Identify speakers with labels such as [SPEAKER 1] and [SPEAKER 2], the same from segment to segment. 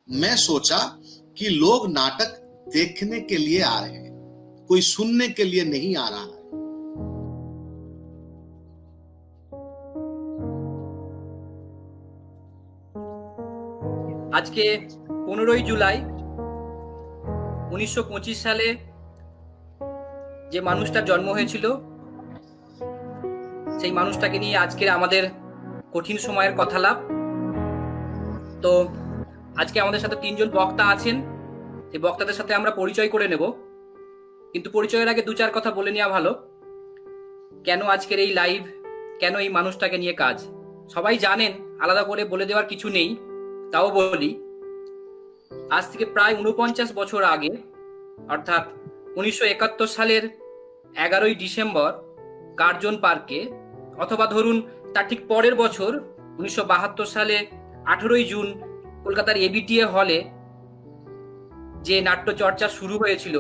[SPEAKER 1] मैं सोचा कि लोग नाटक देखने के लिए आ रहे हैं, कोई सुनने के लिए नहीं आ रहा है।
[SPEAKER 2] আজকে 15ই জুলাই 1925 সালে যে মানুষটার জন্ম হয়েছিল সেই মানুষটাকে নিয়ে আজকের আমাদের কঠিন সময়ের কথালাপ। তো আজকে আমাদের সাথে তিনজন বক্তা আছেন, এই বক্তাদের সাথে আমরা পরিচয় করে নেব, কিন্তু পরিচয়ের আগে দু চার কথা বলে নেওয়া ভালো। কেন আজকের এই লাইভ, কেন এই মানুষটাকে নিয়ে কাজ, সবাই জানেন, আলাদা করে বলে দেওয়ার কিছু নেই, তাও বলি। আজ থেকে প্রায় 49 বছর আগে, অর্থাৎ 1971 সালের 11ই ডিসেম্বর কার্জন পার্কে, অথবা ধরুন তার ঠিক পরের বছর 1972 সালে 18ই জুন কলকাতার এবিটিএ হলে যে নাট্য চর্চা শুরু হয়েছিল,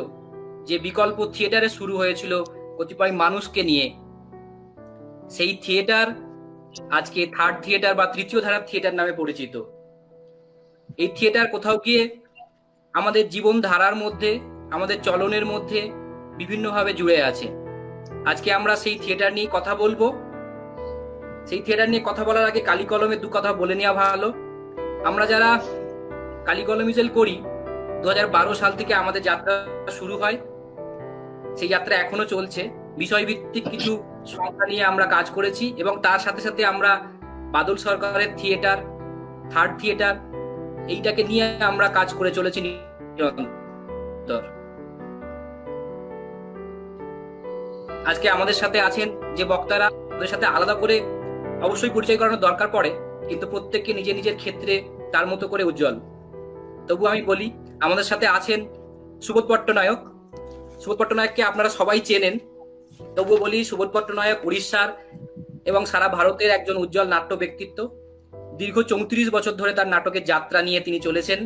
[SPEAKER 2] যে বিকল্প থিয়েটারে শুরু হয়েছিল কতিপয় মানুষকে নিয়ে, সেই থিয়েটার আজকে থার্ড থিয়েটার বা তৃতীয় ধারার থিয়েটার নামে পরিচিত। এই থিয়েটার কোথাও গিয়ে আমাদের জীবন ধারার মধ্যে, আমাদের চলনের মধ্যে বিভিন্নভাবে জুড়ে আছে। আজকে আমরা সেই থিয়েটার নিয়ে কথা বলবো। সেই থিয়েটার নিয়ে কথা বলার আগে কালি কলমে দু কথা বলে নেওয়া ভালো। আমরা যারা কালি কলমিজেল করি, 2012 সাল থেকে আমাদের যাত্রা শুরু হয়, সেই যাত্রা এখনো চলছে। বিষয়ভিত্তিক কিছু সংখ্যা নিয়ে আমরা কাজ করেছি, এবং তার সাথে সাথে আমরা বাদল সরকারের থিয়েটার, থার্ড থিয়েটার, এইটাকে নিয়ে আমরা কাজ করে চলেছি নিরন্তর। আজকে আমাদের সাথে আছেন যে বক্তারা, ওদের সাথে আলাদা করে অবশ্যই পরিচয় করানোর দরকার পড়ে, কিন্তু প্রত্যেককে নিজের নিজের ক্ষেত্রে তার মতো করে উজ্জ্বল। তবু আমি বলি, আমাদের সাথে আছেন সুবোধ পট্টনায়ক। সুবোধ পট্টনায়ককে আপনারা সবাই চেনেন, তবুও বলি, সুবোধ পট্টনায়ক উড়িষ্যার এবং সারা ভারতের একজন উজ্জ্বল নাট্য ব্যক্তিত্ব। দীর্ঘ 34 বছর ধরে তার নাটকের যাত্রা নিয়ে তিনি চলেছেন,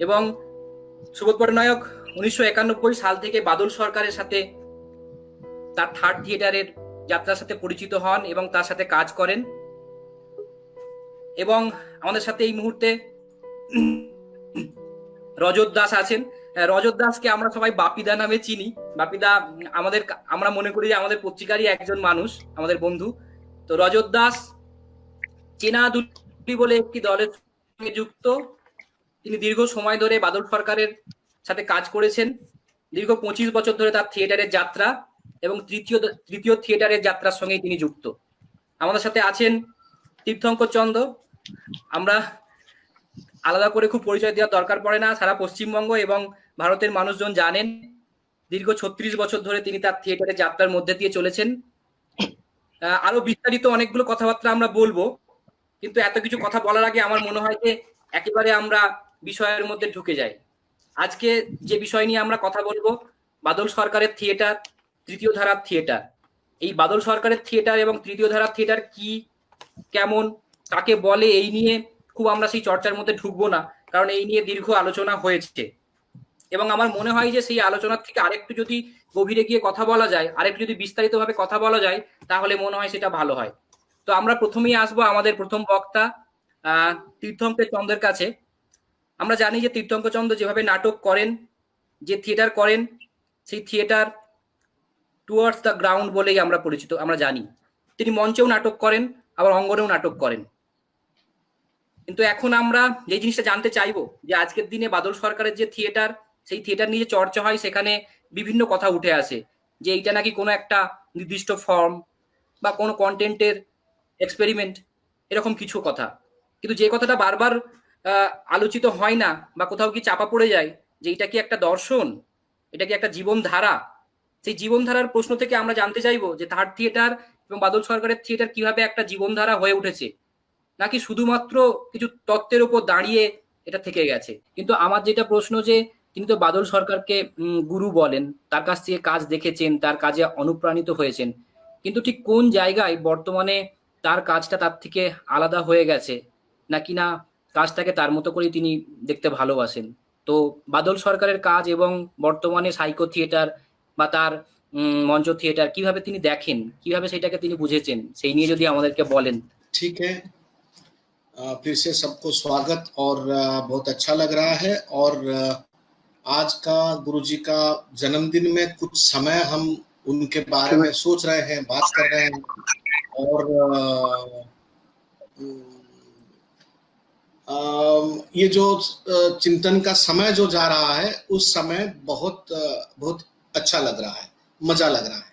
[SPEAKER 2] এবং সুবোধ পট্টনায়ক 1991 সাল থেকে বাদল সরকারের সাথে তার থার্ড থিয়েটারের যাত্রার সাথে পরিচিত হন এবং তার সাথে কাজ করেন। এবং আমাদের সাথে এই মুহূর্তে রজত দাস আছেন। রজত দাসকে আমরা সবাই বাপিদা নামে চিনি। বাপিদা আমরা মনে করি যে আমাদের পত্রিকারই একজন মানুষ, আমাদের বন্ধু। তো রজত দাস চেনা দুটি বলে একটি দলের সঙ্গে যুক্ত। তিনি দীর্ঘ সময় ধরে বাদল সরকারের সাথে কাজ করেছেন। দীর্ঘ 25 বছর ধরে তার থিয়েটারের যাত্রা এবং তৃতীয় থিয়েটারের যাত্রার সঙ্গে তিনি যুক্ত। আমাদের সাথে আছেন তীর্থঙ্কর চন্দ। আমরা আলাদা করে খুব পরিচয় দেওয়ার দরকার পড়ে না, সারা পশ্চিমবঙ্গ এবং ভারতের মানুষজন জানেন। দীর্ঘ 36 বছর ধরে তিনি তার থিয়েটারের যাত্রার মধ্যে দিয়ে চলেছেন। আরো বিস্তারিত অনেকগুলো কথাবার্তা আমরা বলবো, কিন্তু এত কিছু কথা বলার আগে আমার মনে হয় যে একেবারে আমরা বিষয়ের মধ্যে ঢুকে যাই। আজকে যে বিষয় নিয়ে আমরা কথা বলবো, বাদল সরকারের থিয়েটার, তৃতীয় ধারার থিয়েটার। এই বাদল সরকারের থিয়েটার এবং তৃতীয় ধারার থিয়েটার কি, কেমন, কাকে বলে, এই নিয়ে খুব আমরা সেই চর্চার মধ্যে ঢুকবো না, কারণ এই নিয়ে দীর্ঘ আলোচনা হয়েছে। এবং আমার মনে হয় যে সেই আলোচনার থেকে আরেকটু যদি গভীরে গিয়ে কথা বলা যায়, আরেকটু যদি বিস্তারিতভাবে কথা বলা যায়, তাহলে মনে হয় সেটা ভালো হয়। তো আমরা প্রথমেই আসবো আমাদের প্রথম বক্তা তীর্থঙ্কর চন্দ্রের কাছে। আমরা জানি যে তীর্থঙ্কর চন্দ্র যেভাবে নাটক করেন, যে থিয়েটার করেন, সেই থিয়েটার টুয়ার্ডস দ্য গ্রাউন্ড বলেই আমরা পরিচিত, আমরা জানি। তিনি মঞ্চেও নাটক করেন, আবার অঙ্গনেও নাটক করেন। কিন্তু এখন আমরা যে জিনিসটা জানতে চাইবো, যে আজকের দিনে বাদল সরকারের যে থিয়েটার, সেই থিয়েটার নিয়ে চর্চা হয়, সেখানে বিভিন্ন কথা উঠে আসে যে এইটা নাকি কোনো একটা নির্দিষ্ট ফর্ম বা কোনো কন্টেন্টের এক্সপেরিমেন্ট, এরকম কিছু কথা। কিন্তু যে কথাটা বারবার আলোচিত হয় না, বা কোথাও কি চাপা পড়ে যায়, যে এটা কি একটা দর্শন, এটা কি একটা জীবনধারা, সেই জীবনধারার প্রশ্ন থেকে আমরা জানতে চাইবো যে থার্ড থিয়েটার এবং বাদল সরকারের থিয়েটার কিভাবে একটা জীবনধারা হয়ে উঠেছে, নাকি শুধুমাত্র কিছু তত্ত্বের উপর দাঁড়িয়ে এটা থেকে গেছে। কিন্তু আমার যেটা প্রশ্ন, যে তিনি তো বাদল সরকারকে গুরু বলেন, তার কাছ থেকে কাজ দেখেছেন, তার কাজে অনুপ্রাণিত হয়েছেন, কিন্তু ঠিক কোন জায়গায় বর্তমানে তার কাজটা তার থেকে আলাদা হয়ে গেছে, নাকি না কাজটাকে তার মতো করে তিনি দেখতে ভালোবাসেন? তো বাদল সরকারের কাজ এবং বর্তমানে সাইকো থিয়েটার বা তার মঞ্চ থিয়েটার কিভাবে তিনি দেখেন, কিভাবে সেটাকে তিনি বুঝেছেন, সেই নিয়ে যদি আমাদেরকে বলেন।
[SPEAKER 1] ठीक है, फिर से सबको स्वागत और बहुत अच्छा लग रहा है। और आज का गुरुजी का जन्मदिन में कुछ समय हम उनके बारे में सोच रहे हैं, बात कर रहे हैं। और ये जो चिंतन का समय जो जा रहा है, उस समय बहुत बहुत अच्छा लग रहा है, मजा लग रहा है।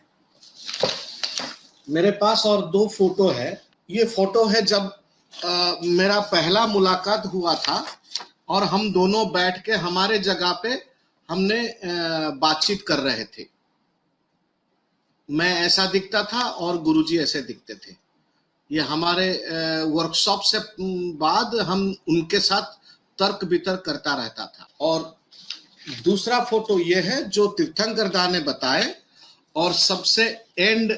[SPEAKER 1] मेरे पास और 2 फोटो है। ये फोटो है जब मेरा पहला मुलाकात हुआ था और हम दोनों बैठ के हमारे जगह पे हमने बातचीत कर रहे थे। मैं ऐसा दिखता था और गुरुजी ऐसे दिखते थे। ये हमारे वर्कशॉप से बाद हम उनके साथ तर्क वितर्क करता रहता था। और दूसरा फोटो ये है जो तीर्थंकर दा ने बताए, और सबसे एंड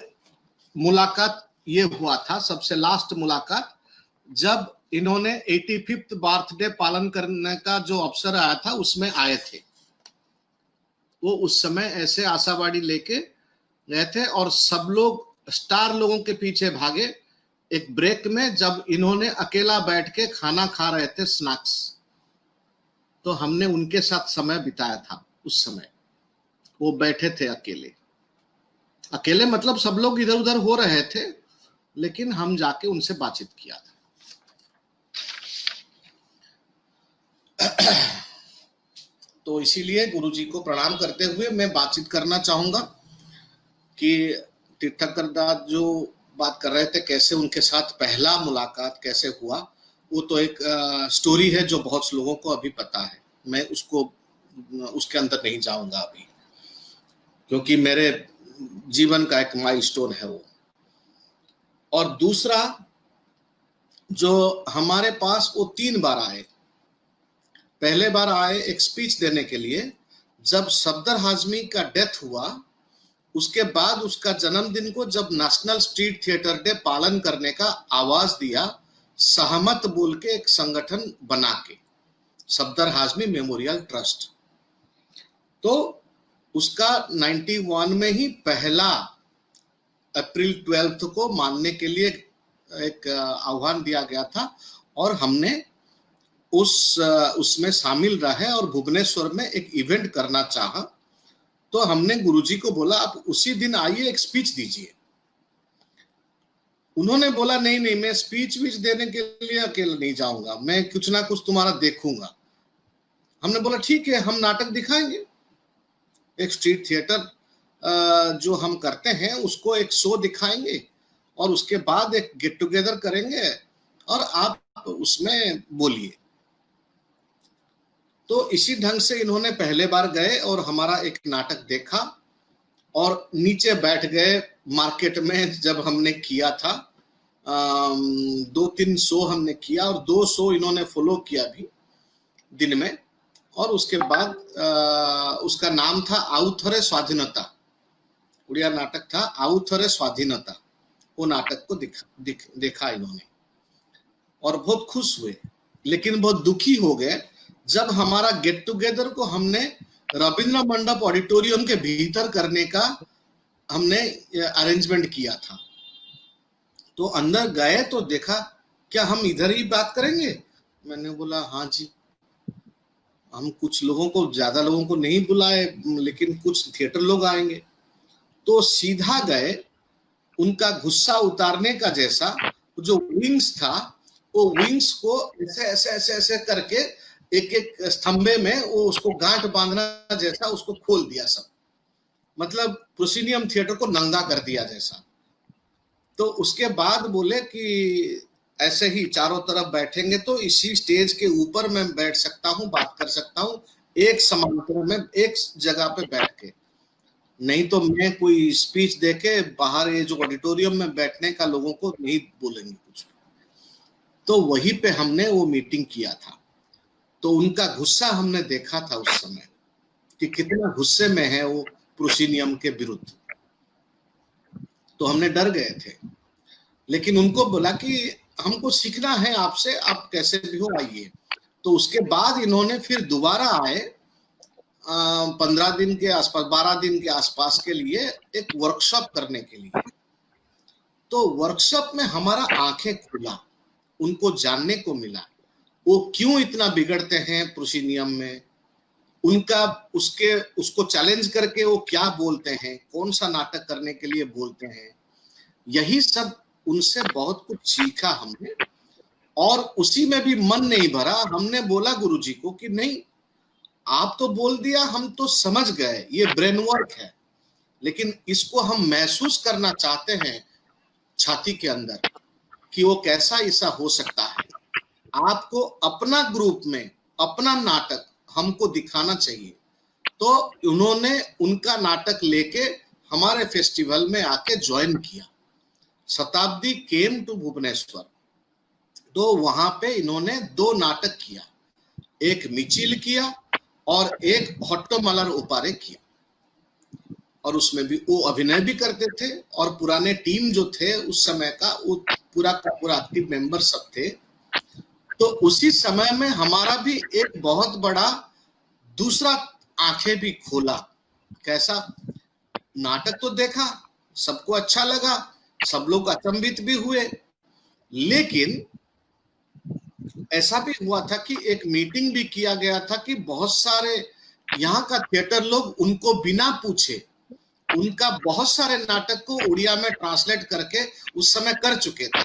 [SPEAKER 1] मुलाकात ये हुआ था, सबसे लास्ट मुलाकात, जब इन्होंने 85th बर्थडे पालन करने का जो अवसर आया था उसमें आए थे। वो उस समय ऐसे आशावादी लेके गए थे और सब लोग स्टार लोगों के पीछे भागे। एक ब्रेक में जब इन्होंने अकेला बैठ के खाना खा रहे थे, स्नैक्स, तो हमने उनके साथ समय बिताया था। उस समय वो बैठे थे अकेले अकेले, मतलब सब लोग इधर उधर हो रहे थे, लेकिन हम जाके उनसे बातचीत किया था। तो इसीलिए गुरुजी को प्रणाम करते हुए मैं बातचीत करना चाहूंगा कि तीर्थंकर दास जो बात कर रहे थे, कैसे उनके साथ पहला मुलाकात कैसे हुआ, वो तो एक स्टोरी है जो बहुत लोगों को अभी पता है। मैं उसके अंदर नहीं जाऊंगा अभी, क्योंकि मेरे जीवन का एक माइलस्टोन है वो। और दूसरा जो हमारे पास, वो 3 बार आए। पहले बार आए एक स्पीच देने के लिए जब सफदर हाजमी का डेथ हुआ। उसके बाद उसका जन्मदिन को जब नेशनल स्ट्रीट थिएटर डे पालन करने का आवाज दिया, सहमत बोल के एक संगठन बना के, सफदर हाजमी मेमोरियल ट्रस्ट। तो उसका 91 में ही पहला अप्रैल 12 को मानने के लिए एक आह्वान दिया गया था और हमने उसमें शामिल रहे और भुवनेश्वर में एक इवेंट करना चाहा। तो हमने गुरुजी को बोला आप उसी दिन आइए, एक स्पीच दीजिए। उन्होंने बोला नहीं नहीं, मैं स्पीच देने के लिए अकेले नहीं जाऊंगा, मैं कुछ ना कुछ तुम्हारा देखूंगा। हमने बोला ठीक है, हम नाटक दिखाएंगे, एक स्ट्रीट थिएटर जो हम करते हैं उसको एक शो दिखाएंगे और उसके बाद एक गेट टुगेदर करेंगे और आप उसमें बोलिए। तो इसी ढंग से इन्होंने पहले बार गए और हमारा एक नाटक देखा और नीचे बैठ गए मार्केट में। जब हमने किया था 2-3 शो हमने किया और 2 शो इन्होंने फॉलो किया भी दिन में। और उसके बाद उसका नाम था आउथरे स्वाधीनता, उड़िया नाटक था आउथरे स्वाधीनता। वो नाटक को देखा इन्होंने और बहुत खुश हुए, लेकिन बहुत दुखी हो गए जब हमारा गेट टुगेदर को हमने रविंद्र मंडप ऑडिटोरियम के भीतर करने का हमने अरेंजमेंट किया था। तो अंदर गए तो देखा क्या हम इधर ही बात करेंगे। मैंने बोला हाँ जी, हम कुछ लोगों को, ज्यादा लोगों को नहीं बुलाए, लेकिन कुछ थिएटर लोग आएंगे। तो सीधा गए, उनका गुस्सा उतारने का जैसा जो विंग्स था, वो विंग्स को ऐसे ऐसे ऐसे ऐसे करके एक एक स्तंभे में वो उसको गांठ बांधना जैसा उसको खोल दिया सब, मतलब प्रोसिनियम थिएटर को नंगा कर दिया जैसा। तो उसके बाद बोले कि ऐसे ही चारों तरफ बैठेंगे तो इसी स्टेज के ऊपर मैं बैठ सकता हूँ, बात कर सकता हूँ, एक समांतर में एक जगह पे बैठ के, नहीं तो मैं कोई स्पीच देके बाहर ये जो ऑडिटोरियम में बैठने का लोगों को नहीं बोलेंगे कुछ। तो वहीं पे हमने वो मीटिंग किया था। तो उनका गुस्सा हमने देखा था उस समय कि कितना गुस्से में है वो प्रोसिनियम के विरुद्ध। तो हमने डर गए थे, लेकिन उनको बोला कि हमको सीखना है आपसे, आप कैसे भी हो आइए। तो उसके बाद इन्होंने फिर दोबारा आए 15 दिन के आसपास, 12 दिन के आसपास के लिए एक वर्कशॉप करने के लिए। तो वर्कशॉप में हमारा आंखें खुला उनको जानने को मिला, वो क्यों इतना बिगड़ते हैं पुरुषी नियम में, उनका उसको चैलेंज करके वो क्या बोलते हैं, कौन सा नाटक करने के लिए बोलते हैं, यही सब उनसे बहुत कुछ सीखा हमने। और उसी में भी मन नहीं भरा, हमने बोला गुरुजी को कि नहीं, आप तो बोल दिया, हम तो समझ गए, ये ब्रेन वर्क है, लेकिन इसको हम महसूस करना चाहते हैं छाती के अंदर कि वो कैसा ऐसा हो सकता है। आपको अपना ग्रुप में अपना नाटक हमको दिखाना चाहिए। तो उन्होंने उनका नाटक लेके हमारे फेस्टिवल में आके ज्वाइन किया। शताब्दी केम टू भुवनेश्वर, तो वहां पे इन्होंने 2 नाटक किया, एक मिचिल किया और एक हॉट्टोमलर उपारे किया, और उसमें भी वो अभिनय भी करते थे, और पुराने टीम जो थे उस समय का वो पूरा का पूरा एक्टिव मेंबर सब थे। तो उसी समय में हमारा भी एक बहुत बड़ा दूसरा आंखें भी खोला। कैसा? नाटक तो देखा, सबको अच्छा लगा, सब लोग अचंभित भी हुए, लेकिन ऐसा भी हुआ था कि एक मीटिंग भी किया गया था कि बहुत सारे यहाँ का थिएटर लोग उनको बिना पूछे उनका बहुत सारे नाटक को उड़िया में ट्रांसलेट करके उस समय कर चुके थे।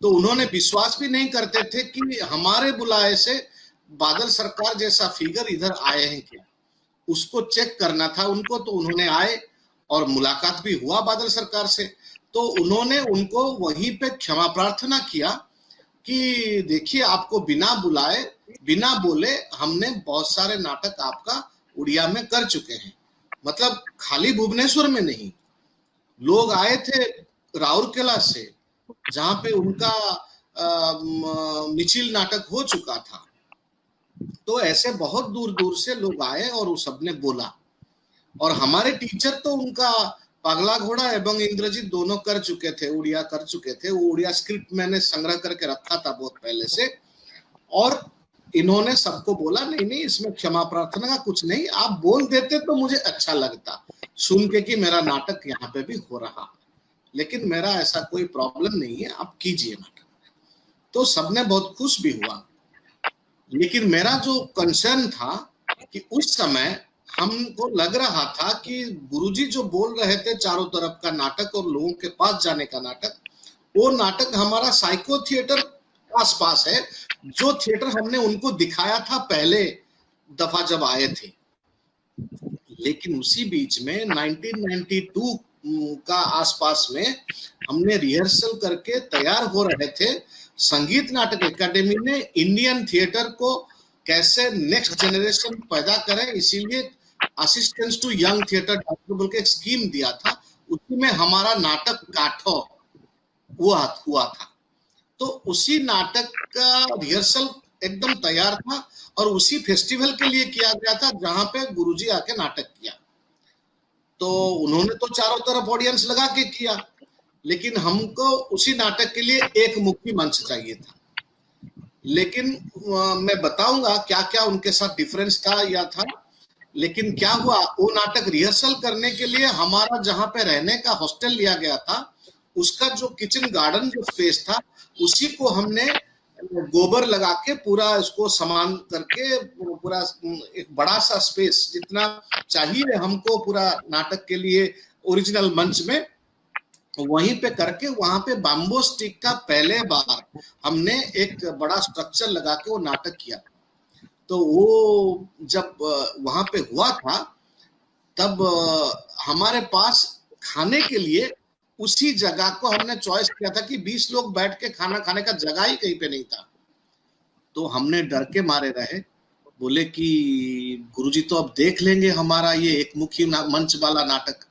[SPEAKER 1] तो उन्होंने विश्वास भी नहीं करते थे कि हमारे बुलाए से बादल सरकार जैसा फिगर इधर आए हैं क्या, उसको चेक करना था उनको। तो उन्होंने आए और मुलाकात भी हुआ बादल सरकार से। तो उन्होंने उनको वहीं पे क्षमा प्रार्थना किया कि देखिए, आपको बिना बुलाए बिना बोले हमने बहुत सारे नाटक आपका उड़िया में कर चुके हैं। मतलब खाली भुवनेश्वर में नहीं, लोग आए थे राउरकेला से, जहां पे उनका मिचिल नाटक हो चुका था। तो ऐसे बहुत दूर दूर से लोग आए और उस सबने बोला। और हमारे टीचर तो उनका पगला घोड़ा एवं इंद्रजीत दोनों कर चुके थे, उड़िया कर चुके थे। वो उड़िया स्क्रिप्ट मैंने संग्रह करके रखा था बहुत पहले से। और इन्होंने सबको बोला नहीं नहीं, इसमें क्षमा प्रार्थना का कुछ नहीं, आप बोल देते तो मुझे अच्छा लगता सुन के कि मेरा नाटक यहाँ पे भी हो रहा, लेकिन मेरा ऐसा कोई प्रॉब्लम नहीं है, आप कीजिए नाटक। तो सबने बहुत खुश भी हुआ। लेकिन मेरा जो कंसर्न था कि उस समय हमको लग रहा था कि गुरुजी जो बोल रहे थे चारों तरफ का नाटक और लोगों के पास जाने का नाटक, वो नाटक हमारा साइको थिएटर आसपास है, जो थिएटर हमने उनको दिखाया था पहले दफा जब आए थे। लेकिन उसी बीच में 1992 का आसपास में हमने रिहर्सल करके तैयार हो रहे थे। संगीत नाटक एकेडमी ने इंडियन थिएटर को कैसे नेक्स्ट जनरेशन पैदा करें, इसीलिए असिस्टेंस टू यंग थिएटर बोल के एक स्कीम दिया था। उसी में हमारा नाटक काठो हुआ था। तो उसी नाटक का रिहर्सल एकदम तैयार था और उसी फेस्टिवल के लिए किया गया था जहां पे गुरुजी आके नाटक किया। तो उन्होंने तो चारों तरफ ऑडियंस लगा के किया, लेकिन हमको उसी नाटक के लिए एक मुखी मंच चाहिए था। लेकिन मैं बताऊंगा क्या क्या उनके साथ डिफरेंस था या था। लेकिन क्या हुआ, वो नाटक रिहर्सल करने के लिए हमारा जहां पे रहने का हॉस्टल लिया गया था, उसका जो किचन गार्डन जो स्पेस था, उसी को हमने गोबर लगा के पूरा इसको समान करके पूरा एक बड़ा सा स्पेस जितना चाहिए हमको पूरा नाटक के लिए ओरिजिनल मंच में, वहीं पे करके वहां पे बैम्बू स्टिक का पहले बार हमने एक बड़ा स्ट्रक्चर लगा के वो नाटक किया। तो वो जब वहां पे हुआ था तब हमारे पास खाने के लिए उसी जगह को हमने चॉइस किया था कि 20 लोग बैठ के खाना खाने का जगह ही कहीं पे नहीं था। तो हमने डर के मारे रहे, बोले कि गुरुजी तो अब देख लेंगे हमारा ये एक मुखी मंच वाला नाटक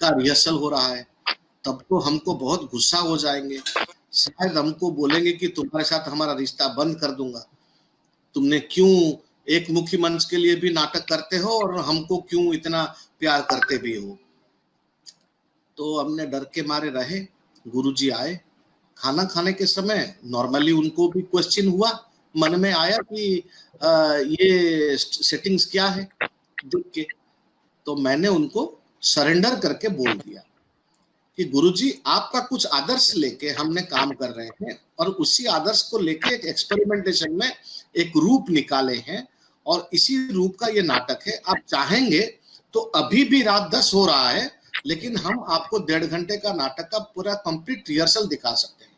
[SPEAKER 1] का रिहर्सल हो रहा है, तब तो हमको बहुत गुस्सा हो जाएंगे, शायद हमको बोलेंगे कि तुम्हारे साथ हमारा रिश्ता बंद कर दूंगा, तुमने क्यों एक मुखी मंच के लिए भी नाटक करते हो और हमको क्यों इतना प्यार करते भी हो। तो हमने डर के मारे रहे। गुरुजी आए, खाना खाने के समय नॉर्मली उनको भी क्वेश्चन हुआ, मन में आया कि ये सेटिंग्स क्या है देख के। तो मैंने उनको सरेंडर करके बोल दिया कि गुरुजी आपका कुछ आदर्श लेके हमने काम कर रहे हैं और उसी आदर्श को लेके एक एक्सपेरिमेंटेशन में एक रूप निकाले हैं और इसी रूप का ये नाटक है। आप चाहेंगे तो अभी भी रात 10 हो रहा है, लेकिन हम आपको 1.5 घंटे का नाटक का पूरा कंप्लीट रिहर्सल दिखा सकते हैं।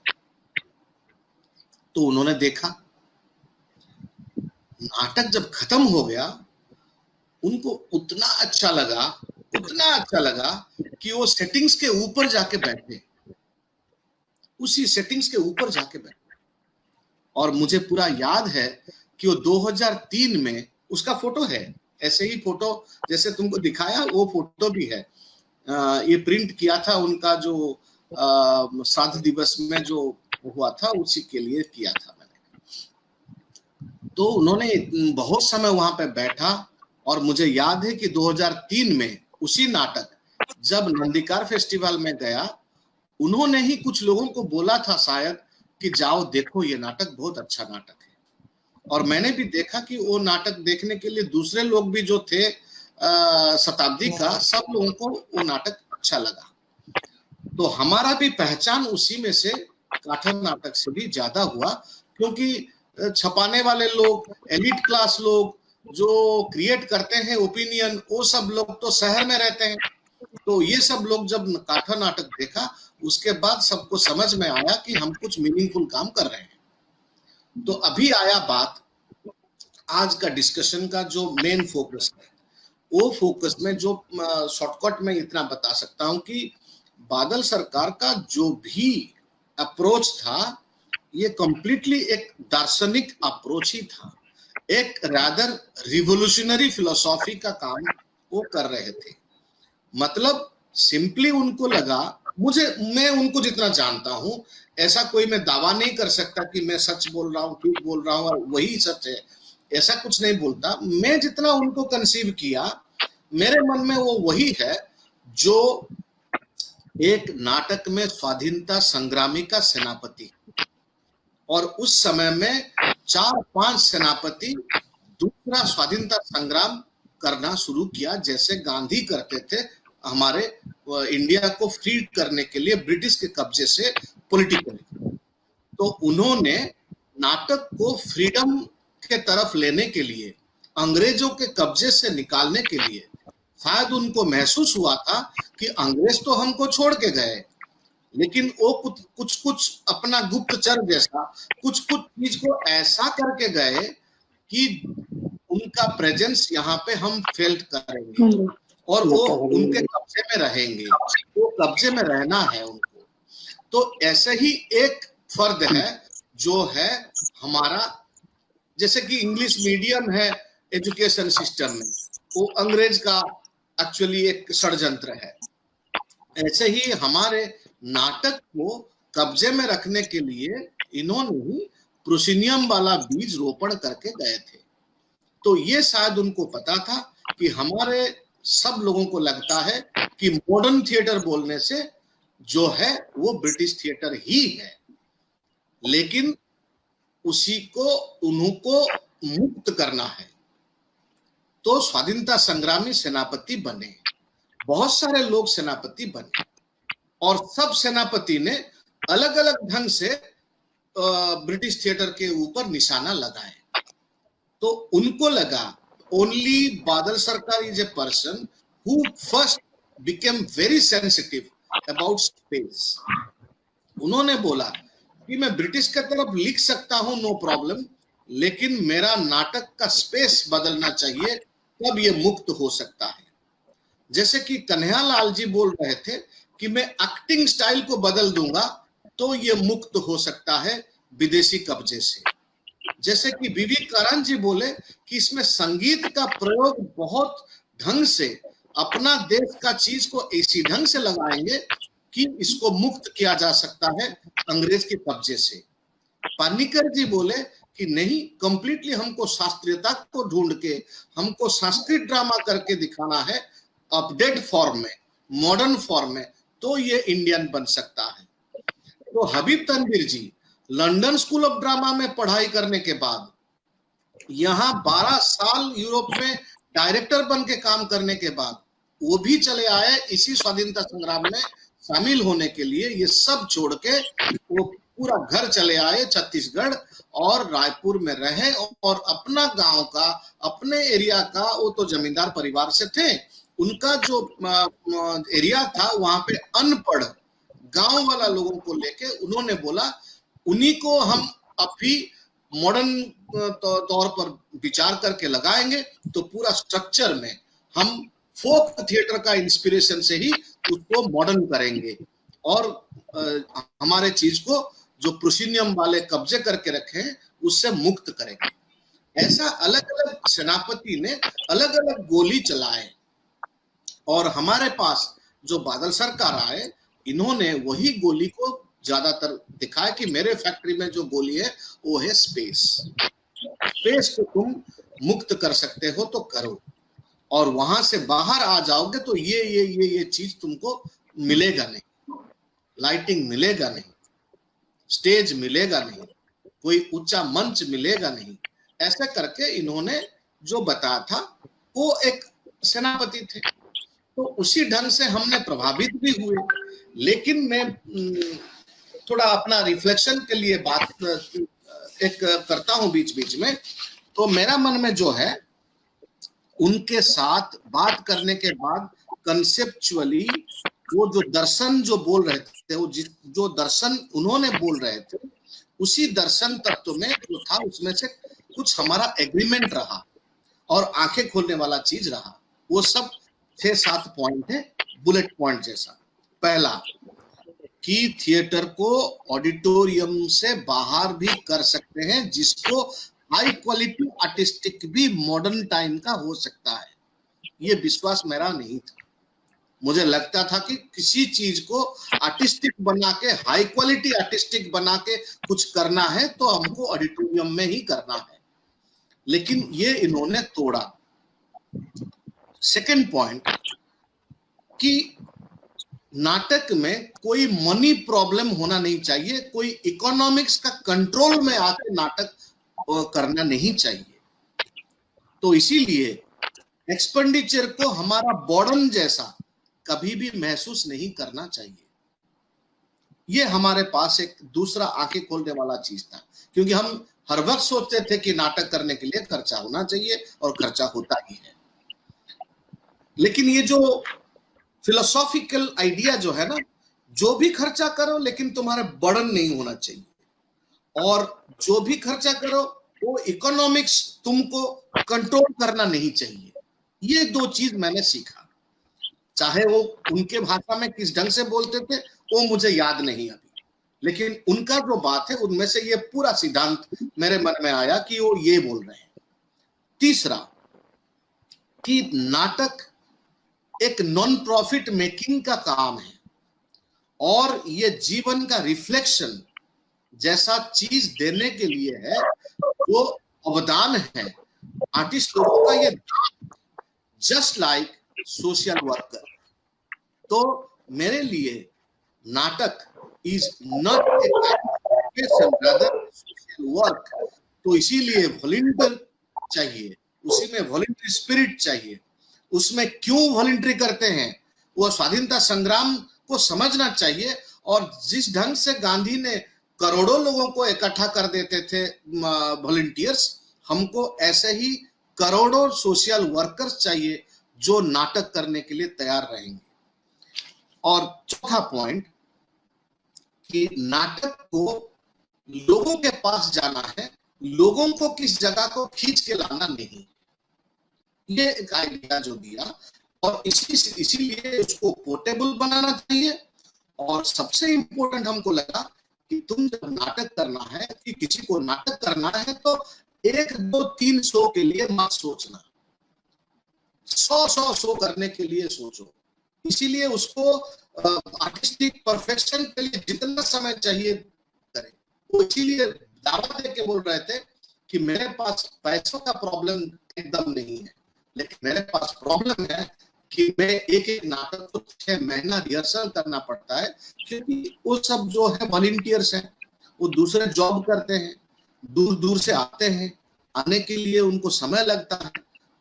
[SPEAKER 1] तो उन्होंने देखा, नाटक जब खत्म हो गया उनको उतना अच्छा लगा कि वो सेटिंग्स के ऊपर जाके बैठे, उसी सेटिंग्स के ऊपर जाके बैठे। और मुझे पूरा याद है कि वो 2003 में उसका फोटो है, ऐसे ही फोटो जैसे तुमको दिखाया वो फोटो भी है। ये प्रिंट किया था उनका जो श्राद्ध दिवस में जो हुआ था उसी के लिए किया था मैंने। तो उन्होंने बहुत समय वहां पे बैठा और मुझे याद है कि 2003 में उसी नाटक जब नंदीकार फेस्टिवल में गया, उन्होंने ही कुछ लोगों को बोला था शायद कि जाओ देखो ये नाटक बहुत अच्छा नाटक है। और मैंने भी देखा कि वो नाटक देखने के लिए दूसरे लोग भी जो थे शताब्दी का, सब लोगों को वो नाटक अच्छा लगा। तो हमारा भी पहचान उसी में से काठा नाटक से भी ज्यादा हुआ, क्योंकि छपाने वाले लोग, एलिट क्लास लोग जो क्रिएट करते हैं ओपिनियन, वो सब लोग तो शहर में रहते हैं। तो ये सब लोग जब काठा नाटक देखा उसके बाद सबको समझ में आया कि हम कुछ मीनिंगफुल काम कर रहे हैं। तो अभी आया बात आज का डिस्कशन का जो मेन फोकस है, वो फोकस में जो शॉर्टकट में इतना बता सकता हूं कि बादल सरकार का जो भी अप्रोच था ये कंप्लीटली एक दार्शनिक अप्रोच ही था, एक रादर रिवोल्यूशनरी फिलोसॉफी का काम वो कर रहे थे। मतलब सिंपली उनको लगा, मैं उनको जितना जानता हूं, ऐसा कोई मैं दावा नहीं कर सकता कि मैं सच बोल रहा हूं, ठीक बोल रहा हूं और वही सच है, ऐसा कुछ नहीं बोलता। मैं जितना उनको कंसीव किया, मेरे मन में वो वही है जो एक नाटक में स्वाधीनता संग्रामी का सेनापति, और उस समय में 4-5 सेनापति दूसरा स्वाधीनता संग्राम करना शुरू किया, जैसे गांधी करते थे हमारे इंडिया को फ्री करने के लिए ब्रिटिश के कब्जे से पॉलिटिकली। तो उन्होंने नाटक को फ्रीडम के तरफ लेने के लिए, अंग्रेजों के कब्जे से निकालने के लिए, शायद उनको महसूस हुआ था कि अंग्रेज तो हमको छोड़ के गए, लेकिन वो कुछ अपना गुप्तचर जैसा कुछ चीज को ऐसा करके गए कि उनका प्रेजेंस यहाँ पे हम फेल्ट करेंगे और वो उनके कब्जे में रहेंगे, वो कब्जे में रहना है उनको। तो ऐसे ही एक फर्द है जो है हमारा, जैसे कि इंग्लिश मीडियम है एजुकेशन सिस्टम में, वो अंग्रेज का एक्चुअली एक षड्यंत्र है। ऐसे ही हमारे नाटक को कब्जे में रखने के लिए इन्होंने ही प्रोसिनियम वाला बीज रोपण करके गए थे। तो ये शायद उनको पता था कि हमारे सब लोगों को लगता है कि मॉडर्न थिएटर बोलने से जो है वो ब्रिटिश थिएटर ही है, लेकिन उसी को उनको मुक्त करना है। तो स्वाधीनता संग्रामी सेनापति बने, बहुत सारे लोग सेनापति बने, और सब सेनापति ने अलग अलग ढंग से ब्रिटिश थिएटर के ऊपर निशाना लगाए। तो उनको लगा ओनली बादल सरकार is a person who first became very sensitive about space. उन्होंने बोला कि मैं ब्रिटिश की तरफ लिख सकता हूं, नो प्रॉब्लम, लेकिन मेरा नाटक का स्पेस बदलना चाहिए, तब ये मुक्त हो सकता है। जैसे कि कन्हैयालाल जी बोल रहे थे कि मैं एक्टिंग स्टाइल को बदल दूंगा तो ये मुक्त हो सकता है विदेशी कब्जे से। जैसे कि बीवी करण जी बोले कि इसमें संगीत का प्रयोग बहुत ढंग से, अपना देश का चीज को इसी ढंग से लगाएंगे कि इसको मुक्त किया जा सकता है अंग्रेज के कब्जे से। पानिकर जी बोले कि नहीं, कंप्लीटली हमको शास्त्रीयता को ढूंढ के हमको शास्त्रीय ड्रामा करके दिखाना है अपडेट फॉर्म में, मॉडर्न फॉर्म में, तो ये इंडियन बन सकता है। तो हबीब तनवीर जी लंदन स्कूल ऑफ ड्रामा में पढ़ाई करने के बाद, यहाँ 12 साल यूरोप में डायरेक्टर बन के काम करने के बाद, वो भी चले आए इसी स्वाधीनता संग्राम में शामिल होने के लिए ये सब छोड़ के वो पूरा घर चले आए छत्तीसगढ़ और रायपुर में रहे और अपना गांव का, अपने एरिया का, वो तो जमींदार परिवार से थे, उनका जो एरिया था वहां पे अनपढ़ गांव वाला लोगों को लेके उन्होंने बोला उन्हीं को हम अभी मॉडर्न तौर पर विचार करके लगाएंगे, तो पूरा स्ट्रक्चर में हम फोक थिएटर का इंस्पिरेशन से ही उसको मॉडर्न करेंगे और हमारे चीज को जो प्रोसिनियम वाले कब्जे करके रखे हैं उससे मुक्त करेंगे। ऐसा अलग अलग सेनापति ने अलग अलग गोली चलाए और हमारे पास जो बादल सरकार आए, इन्होंने वही गोली को ज्यादातर दिखाया कि मेरे फैक्ट्री में जो गोली है वो है स्पेस। स्पेस को तुम मुक्त कर सकते हो तो करो, और वहां से बाहर आ जाओगे तो ये चीज तुमको मिलेगा नहीं, लाइटिंग मिलेगा नहीं, स्टेज मिलेगा नहीं, कोई ऊंचा मंच मिलेगा नहीं। ऐसा करके इन्होंने जो बताया था, वो एक सेनापति थे, तो उसी ढंग से हमने प्रभावित भी हुए। लेकिन मैं थोड़ा अपना रिफ्लेक्शन के लिए बात एक करता हूं बीच बीच में, तो मेरा मन में जो है उनके साथ बात करने के बाद कंसेप्चुअली वो जो दर्शन जो बोल रहे थे, वो जो दर्शन उन्होंने बोल रहे थे, उसी दर्शन तत्व में जो था उसमें से कुछ हमारा एग्रीमेंट रहा और आंखें खोलने वाला चीज रहा। वो सब 6-7 पॉइंट है, बुलेट पॉइंट जैसा। पहला कि थिएटर को ऑडिटोरियम से बाहर भी कर सकते हैं, जिसको हाई क्वालिटी आर्टिस्टिक भी मॉडर्न टाइम का हो सकता है। ये विश्वास मेरा नहीं था। मुझे लगता था कि किसी चीज को आर्टिस्टिक बना के, हाई क्वालिटी आर्टिस्टिक बना के कुछ करना है तो हमको ऑडिटोरियम में ही करना है, लेकिन ये इन्होंने तोड़ा। सेकंड पॉइंट कि नाटक में कोई मनी प्रॉब्लम होना नहीं चाहिए, कोई इकोनॉमिक्स का कंट्रोल में आके नाटक करना नहीं चाहिए। तो इसीलिए एक्सपेंडिचर को हमारा बर्डन जैसा कभी भी महसूस नहीं करना चाहिए। ये हमारे पास एक दूसरा आंखें खोलने वाला चीज था, क्योंकि हम हर वक्त सोचते थे कि नाटक करने के लिए खर्चा होना चाहिए और खर्चा होता ही है। लेकिन ये जो फिलोसॉफिकल आइडिया जो है ना, जो भी खर्चा करो लेकिन तुम्हारे बर्डन नहीं होना चाहिए, और जो भी खर्चा करो वो इकोनॉमिक्स तुमको कंट्रोल करना नहीं चाहिए। ये दो चीज मैंने सीखा। चाहे वो उनके भाषा में किस ढंग से बोलते थे वो मुझे याद नहीं अभी, लेकिन उनका जो बात है उनमें से ये पूरा सिद्धांत मेरे मन में आया कि वो ये बोल रहे हैं। तीसरा कि नाटक एक नॉन प्रॉफिट मेकिंग का काम है और ये जीवन का रिफ्लेक्शन जैसा चीज देने के लिए है, जो अवदान है आर्टिस्ट लोगों का, ये जस्ट लाइक सोशल वर्कर। तो मेरे लिए नाटक is not a profession, rather social work. तो इसीलिए वॉलंटियर चाहिए, उसी में वॉलंटियर स्पिरिट चाहिए। उसमें क्यों वॉलंटियर करते हैं, वो स्वाधीनता संग्राम को समझना चाहिए। और जिस ढंग से गांधी ने करोड़ों लोगों को इकट्ठा कर देते थे वॉलंटियर्स, हमको ऐसे ही करोड़ों सोशल वर्कर्स चाहिए जो नाटक करने के लिए तैयार रहेंगे। और चौथा पॉइंट कि नाटक को लोगों के पास जाना है, लोगों को किस जगह को खींच के लाना नहीं। ये एक आइडिया जो दिया, और इसीलिए उसको पोर्टेबल बनाना चाहिए। और सबसे इंपॉर्टेंट हमको लगा कि तुम जब नाटक करना है, कि किसी को नाटक करना है, तो 1, 2, 3 शो के लिए मत सोचना, 100 शो करने के लिए सोचो। इसीलिए उसको आर्टिस्टिक परफेक्शन के लिए जितना समय चाहिए करें। वो इसीलिए दावा दे के बोल रहे थे कि मेरे पास पैसों का प्रॉब्लम एकदम नहीं है, लेकिन मेरे पास प्रॉब्लम है कि मैं एक नाटक को 6 महीना रिहर्सल करना पड़ता है, क्योंकि वो सब जो है वॉलंटियर्स हैं, वो दूसरे जॉब करते हैं, दूर दूर से आते हैं, आने के लिए उनको समय लगता है।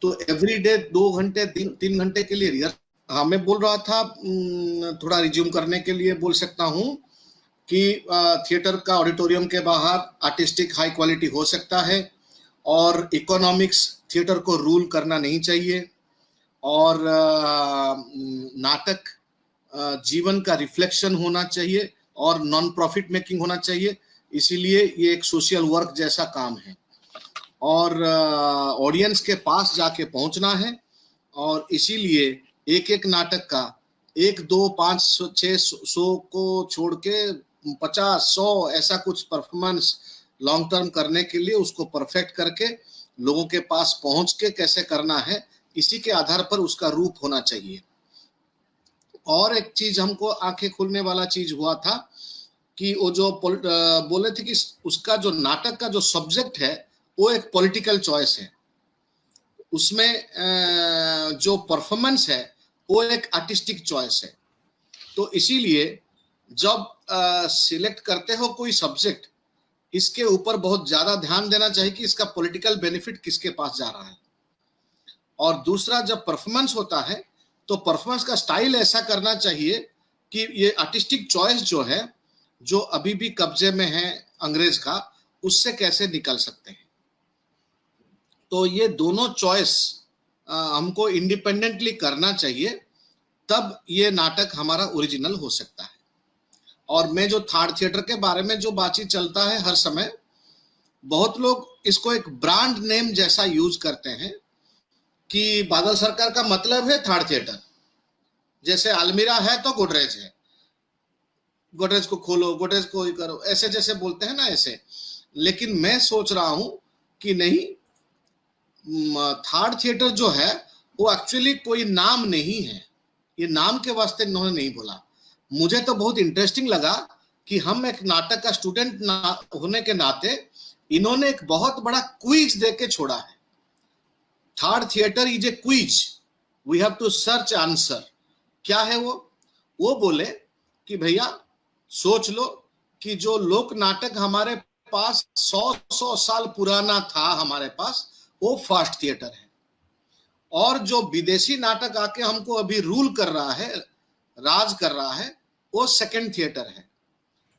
[SPEAKER 1] तो एवरी डे 2 घंटे 3 घंटे के लिए रिहर्सल हाँ, मैं बोल रहा था, थोड़ा रिज्यूम करने के लिए बोल सकता हूँ कि थिएटर का ऑडिटोरियम के बाहर आर्टिस्टिक हाई क्वालिटी हो सकता है, और इकोनॉमिक्स थिएटर को रूल करना नहीं चाहिए, और नाटक जीवन का रिफ्लेक्शन होना चाहिए और नॉन प्रॉफिट मेकिंग होना चाहिए। इसीलिए ये एक सोशल वर्क जैसा काम है, और ऑडियंस के पास जाके पहुंचना है, और इसीलिए एक एक नाटक का 1, 2, 5, 6 शो को छोड़ के 50, 100 ऐसा कुछ परफॉर्मेंस लॉन्ग टर्म करने के लिए उसको परफेक्ट करके लोगों के पास पहुंच के कैसे करना है, इसी के आधार पर उसका रूप होना चाहिए। और एक चीज हमको आंखें खुलने वाला चीज हुआ था कि वो जो बोले थे कि उसका जो नाटक का जो सब्जेक्ट है वो एक पॉलिटिकल चॉइस है, उसमें जो परफॉर्मेंस है वो एक आर्टिस्टिक चॉइस है। तो इसीलिए जब सिलेक्ट करते हो कोई सब्जेक्ट, इसके ऊपर बहुत ज्यादा ध्यान देना चाहिए कि इसका पॉलिटिकल बेनिफिट किसके पास जा रहा है। और दूसरा, जब परफॉर्मेंस होता है तो परफॉर्मेंस का स्टाइल ऐसा करना चाहिए कि ये आर्टिस्टिक चॉइस जो है, जो अभी भी कब्जे में है अंग्रेज का, उससे कैसे निकल सकते हैं। तो ये दोनों चॉइस हमको इंडिपेंडेंटली करना चाहिए, तब ये नाटक हमारा ओरिजिनल हो सकता है। और मैं जो थर्ड थिएटर के बारे में जो बातचीत चलता है हर समय, बहुत लोग इसको एक ब्रांड नेम जैसा यूज करते हैं कि बादल सरकार का मतलब है थर्ड थिएटर, जैसे अलमीरा है तो गोदरेज है, गोदरेज को खोलो, गोदरेज को करो, ऐसे जैसे बोलते हैं ना, ऐसे। लेकिन मैं सोच रहा हूं कि नहीं, थर्ड थिएटर जो है वो एक्चुअली कोई नाम नहीं है, ये नाम के वास्ते इन्होंने नहीं बोला। मुझे तो बहुत इंटरेस्टिंग लगा कि हम एक नाटक का स्टूडेंट होने के नाते इन्होंने एक बहुत बड़ा क्विज दे के छोड़ा है। Third theatre is a quiz, we have to search answer. क्या है वो बोले कि भैया सोच लो कि जो लोक नाटक हमारे पास 100 साल पुराना था हमारे पास, वो फर्स्ट थिएटर है, और जो विदेशी नाटक आके हमको अभी रूल कर रहा है, राज कर रहा है, वो सेकंड थिएटर है।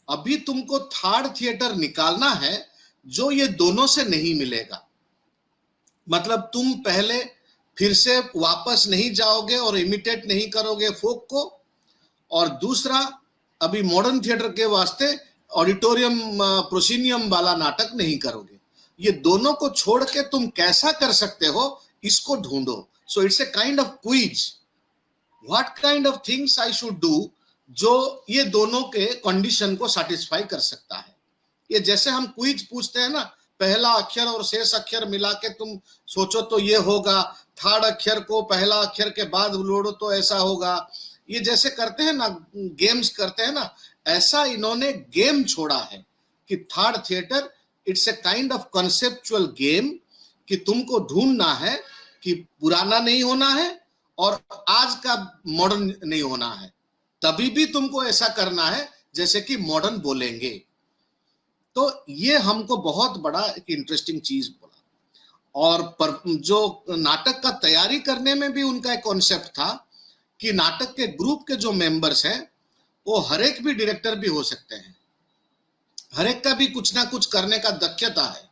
[SPEAKER 1] अभी तुमको थर्ड थिएटर निकालना है जो ये दोनों से नहीं मिलेगा। मतलब तुम पहले फिर से वापस नहीं जाओगे और इमिटेट नहीं करोगे फोक को, और दूसरा अभी मॉडर्न थिएटर के वास्ते ऑडिटोरियम प्रोसिनियम वाला नाटक नहीं करोगे। ये दोनों को छोड़ के तुम कैसा कर सकते हो, इसको ढूंढो। So it's a kind of quiz, what kind of things I should do जो ये दोनों के कंडीशन को सेटिस्फाई कर सकता है। ये जैसे हम क्विज पूछते हैं ना, पहला अक्षर और शेष अक्षर मिला के तुम सोचो तो ये होगा, थर्ड अक्षर को पहला अक्षर के बाद जोड़ो तो ऐसा होगा। ये जैसे करते हैं ना, गेम्स करते हैं ना, ऐसा इन्होंने गेम छोड़ा है कि third theatre it's a kind of conceptual game, कि तुमको ढूंढना है कि पुराना नहीं होना है और आज का मॉडर्न नहीं होना है, तभी भी तुमको ऐसा करना है जैसे कि मॉडर्न बोलेंगे। तो ये हमको बहुत बड़ा एक इंटरेस्टिंग चीज बोला। और जो नाटक का तैयारी करने में भी उनका एक कॉन्सेप्ट था कि नाटक के ग्रुप के जो मेंबर्स हैं वो हर एक भी डायरेक्टर भी हो सकते हैं, हर एक का भी कुछ ना कुछ करने का दक्षता है।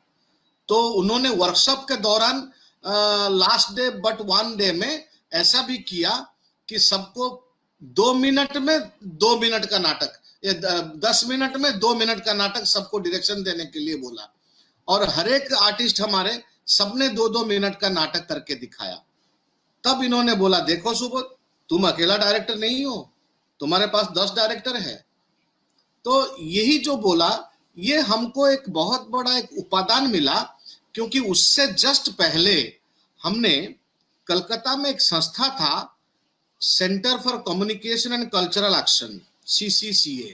[SPEAKER 1] तो उन्होंने वर्कशॉप के दौरान last day but one day में ऐसा भी किया कि सबको 2 मिनट में 2 मिनट का नाटक, 10 मिनट में 2 मिनट का नाटक सबको डायरेक्शन देने के लिए बोला, और हर एक आर्टिस्ट हमारे सबने 2-2 मिनट का नाटक करके दिखाया। तब इन्होंने बोला, देखो सुबोध, तुम अकेला डायरेक्टर नहीं हो, तुम्हारे पास 10 डायरेक्टर है। तो यही जो बोला, ये हमको एक बहुत बड़ा एक उपादान मिला, क्योंकि उससे जस्ट पहले हमने कलकत्ता में एक संस्था था, centre for communication and cultural action, CCCA,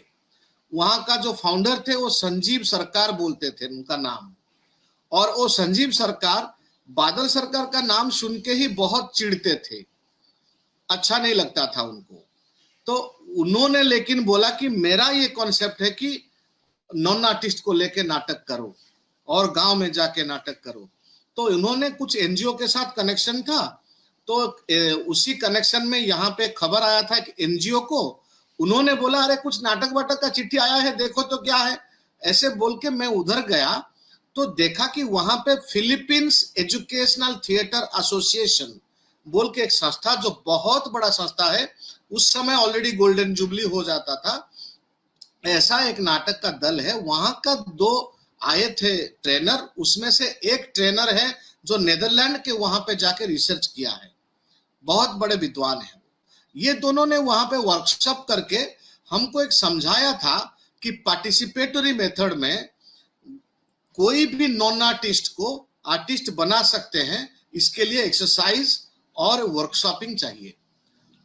[SPEAKER 1] वहां का जो फाउंडर थे वो संजीव सरकार बोलते थे उनका नाम, और वो संजीव सरकार बादल सरकार का नाम सुन के ही बहुत चिढ़ते थे, अच्छा नहीं लगता था उनको। तो उन्होंने लेकिन बोला कि मेरा ये कॉन्सेप्ट है कि नॉन आर्टिस्ट को लेके नाटक करो और गांव में जाके नाटक करो। तो उन्होंने कुछ NGO के साथ कनेक्शन था, तो उसी कनेक्शन में यहाँ पे खबर आया था कि एनजीओ को, उन्होंने बोला अरे कुछ नाटक वाटक का चिट्ठी आया है, देखो तो क्या है। ऐसे बोल के मैं उधर गया तो देखा कि वहां पे फिलीपींस एजुकेशनल थिएटर एसोसिएशन बोल के एक संस्था, जो बहुत बड़ा संस्था है, उस समय ऑलरेडी गोल्डन जुबली हो जाता था, ऐसा एक नाटक का दल है। वहां का 2 आए थे ट्रेनर, उसमें से एक ट्रेनर है जो नेदरलैंड के वहां पे जाके रिसर्च किया है, बहुत बड़े विद्वान है। ये दोनों ने वहां पे वर्कशॉप करके हमको एक समझाया था कि पार्टिसिपेटरी मेथड में कोई भी नॉन आर्टिस्ट को आर्टिस्ट बना सकते हैं, इसके लिए एक्सरसाइज और वर्कशॉपिंग चाहिए।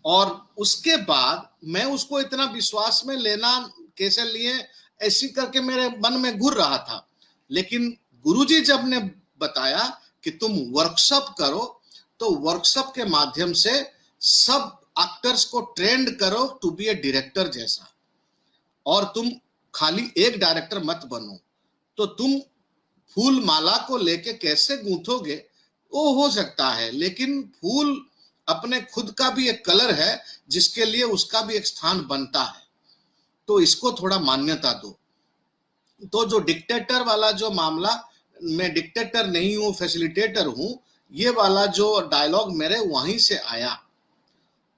[SPEAKER 1] और उसके बाद मैं उसको इतना विश्वास में लेना कैसे लिए, ऐसी करके मेरे मन में घूर रहा था। लेकिन गुरुजी जब ने बताया कि तुम वर्कशॉप करो, तो वर्कशॉप के माध्यम से सब एक्टर्स को ट्रेंड करो टू बी ए डायरेक्टर जैसा, और तुम खाली एक डायरेक्टर मत बनो। तो तुम फूल माला को लेके कैसे गूंथोगे वो हो सकता है, लेकिन फूल अपने खुद का भी एक कलर है जिसके लिए उसका भी एक स्थान बनता है, तो इसको थोड़ा मान्यता दो। तो जो डिक्टेटर वाला जो मामला, मैं डिक्टेटर नहीं हूं, फैसिलिटेटर हूं, ये वाला जो डायलॉग मेरे वहीं से आया।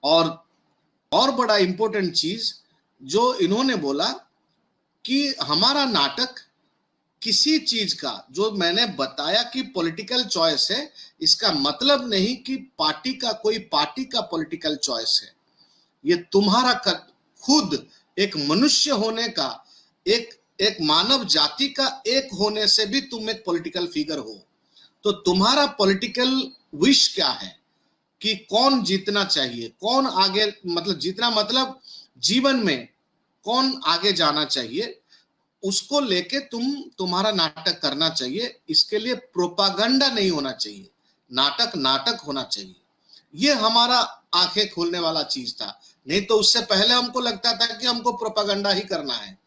[SPEAKER 1] और बड़ा इंपॉर्टेंट चीज जो इन्होंने बोला कि हमारा नाटक किसी चीज का, जो मैंने बताया कि पॉलिटिकल चॉइस है, इसका मतलब नहीं कि पार्टी का पॉलिटिकल चॉइस है। ये तुम्हारा खुद एक मनुष्य होने का, एक मानव जाति का एक होने से भी तुम एक पॉलिटिकल फिगर हो। तो तुम्हारा पॉलिटिकल विश क्या है कि कौन जीतना चाहिए, कौन आगे, मतलब जीतना मतलब जीवन में कौन आगे जाना चाहिए, उसको लेके तुम्हारा नाटक करना चाहिए। इसके लिए प्रोपागंडा नहीं होना चाहिए, नाटक होना चाहिए। ये हमारा आंखें खोलने वाला चीज था। नहीं तो उससे पहले हमको लगता था कि हमको प्रोपागंडा ही करना है,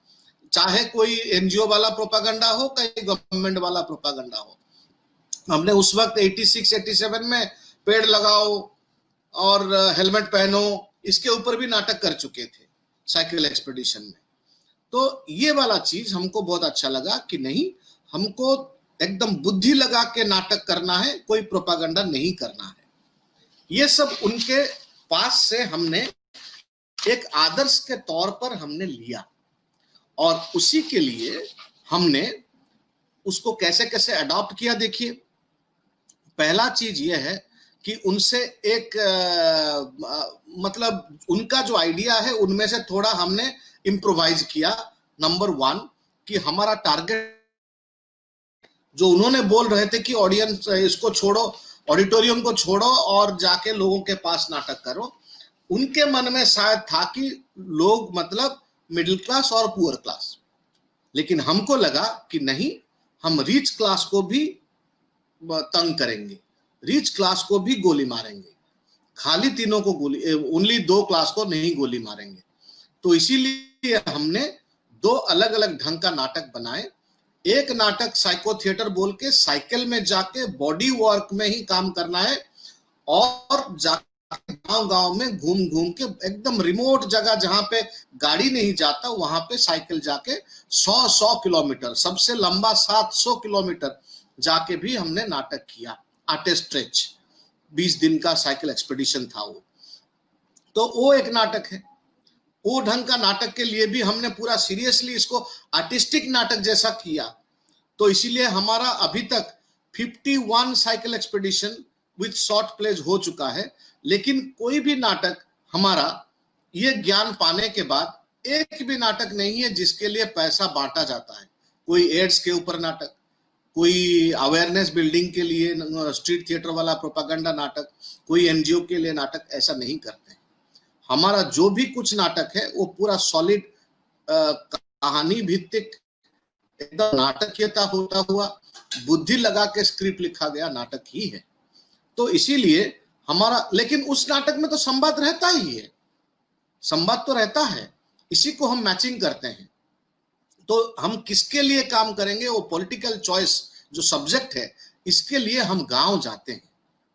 [SPEAKER 1] चाहे कोई एनजीओ वाला प्रोपागंडा हो, कहीं गवर्नमेंट वाला प्रोपागंडा हो। हमने उस वक्त 86-87 में पेड़ लगाओ और हेलमेट पहनो, इसके ऊपर भी नाटक कर चुके थे साइकिल एक्सपेडिशन में। तो ये वाला चीज हमको बहुत अच्छा लगा कि नहीं, हमको एकदम बुद्धि लगा के नाटक करना है, कोई प्रोपागंडा नहीं करना है। ये सब उनके पास से हमने एक आदर्श के तौर पर हमने लिया, और उसी के लिए हमने उसको कैसे कैसे अडॉप्ट किया। देखिए, पहला चीज ये है कि उनसे एक मतलब उनका जो आइडिया है उनमें से थोड़ा हमने इम्प्रोवाइज किया। नंबर 1 कि हमारा टारगेट, जो उन्होंने बोल रहे थे कि ऑडियंस इसको छोड़ो, ऑडिटोरियम को छोड़ो और जाके लोगों के पास नाटक करो, उनके मन में शायद था कि लोग मतलब मिडिल क्लास और पुअर क्लास। लेकिन हमको लगा कि नहीं, हम रिच क्लास को भी तंग करेंगे, रिच क्लास को भी गोली मारेंगे, खाली तीनों को गोली, ओनली 2 क्लास को नहीं गोली मारेंगे। तो इसीलिए हमने 2 अलग अलग ढंग का नाटक बनाए। एक नाटक साइको थिएटर बोल के, साइकिल में जाके बॉडी वर्क में ही काम करना है, और जाके गांव में घूम घूम के एकदम रिमोट जगह जहां पे गाड़ी नहीं जाता, वहां पे साइकिल जाके 100 किलोमीटर, सबसे लंबा 700 किलोमीटर जाके भी हमने नाटक किया। आर्टिस्ट स्ट्रेच 20 दिन का साइकिल एक्सपेडिशन था वो। तो वो एक नाटक है। वो ढंग का नाटक के लिए भी हमने पूरा सीरियसली इसको आर्टिस्टिक नाटक जैसा किया। तो इसीलिए हमारा अभी तक 51 cycle expedition with short plays हो चुका है। लेकिन कोई भी नाटक हमारा ये ज्ञान पाने के बाद एक भी नाटक नहीं है जिसके लिए पैसा बांटा जाता है। कोई एड्स के ऊपर नाटक, कोई अवेयरनेस बिल्डिंग के लिए स्ट्रीट थिएटर वाला प्रोपागंडा नाटक, कोई एनजीओ के लिए नाटक, ऐसा नहीं करते। हमारा जो भी कुछ नाटक है वो पूरा सॉलिड कहानी भित्तिक, एकदम नाटकीयता होता हुआ, बुद्धि लगा के स्क्रिप्ट लिखा गया नाटक ही है। तो इसीलिए हमारा, लेकिन उस नाटक में तो संवाद रहता ही है, संवाद तो रहता है, इसी को हम मैचिंग करते हैं। तो हम किसके लिए काम करेंगे, वो पॉलिटिकल चॉइस जो सब्जेक्ट है, इसके लिए हम गांव जाते हैं,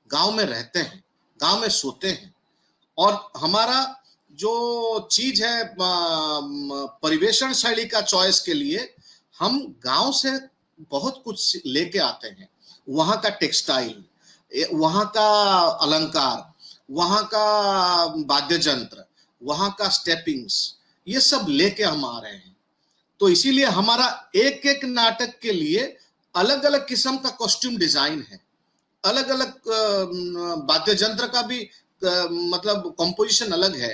[SPEAKER 1] गांव में रहते हैं, गांव में सोते हैं। और हमारा जो चीज है परिवेशन शैली का चॉइस के लिए हम गांव से बहुत कुछ लेके आते हैं। वहां का टेक्सटाइल, वहां का अलंकार, वहां का वाद्य यंत्र, वहां का स्टेपिंग्स, ये सब लेके हम आ रहे हैं। तो इसीलिए हमारा एक एक नाटक के लिए अलग अलग किस्म का कॉस्ट्यूम डिजाइन है, अलग अलग वाद्य यंत्र का भी मतलब कंपोजिशन अलग है।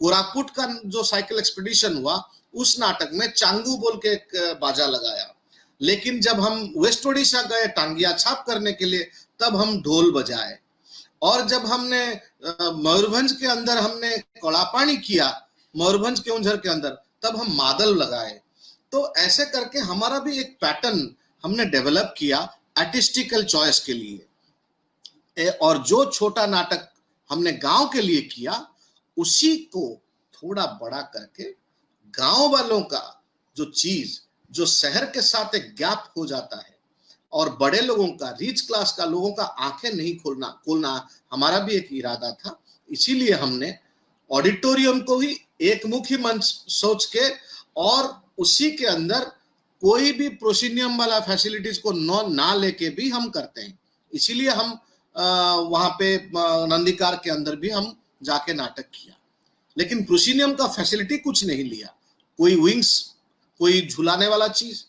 [SPEAKER 1] कोरापुट का जो साइकिल एक्सपीडिशन हुआ उस नाटक में चांगू बोल के एक बाजा लगाया, लेकिन जब हम वेस्ट ओडिशा गए टांगिया छाप करने के लिए तब हम ढोल बजाए। और जब हमने मयूरभंज के अंदर हमने कड़ापानी किया, मयूरभंज के उंझर के अंदर, तब हम मादल लगाए। तो ऐसे करके हमारा भी एक पैटर्न हमने डेवलप किया आर्टिस्टिकल चॉइस के लिए। और जो छोटा नाटक हमने गांव के लिए किया उसी को थोड़ा बड़ा करके गांव वालों का जो चीज जो शहर के साथ एक गैप हो जाता है, और बड़े लोगों का, रिच क्लास का लोगों का आंखें नहीं खोलना हमारा भी एक इरादा था। इसीलिए हमने ऑडिटोरियम को ही एक मुखी मंच सोच के और उसी के अंदर कोई भी प्रोसीनियम वाला फैसिलिटीज को ना लेके भी हम करते हैं। इसीलिए हम वहां पे नंदीकार के अंदर भी हम जाके नाटक किया, लेकिन प्रोसीनियम का फैसिलिटी कुछ नहीं लिया। कोई विंग्स, कोई झुलाने वाला चीज,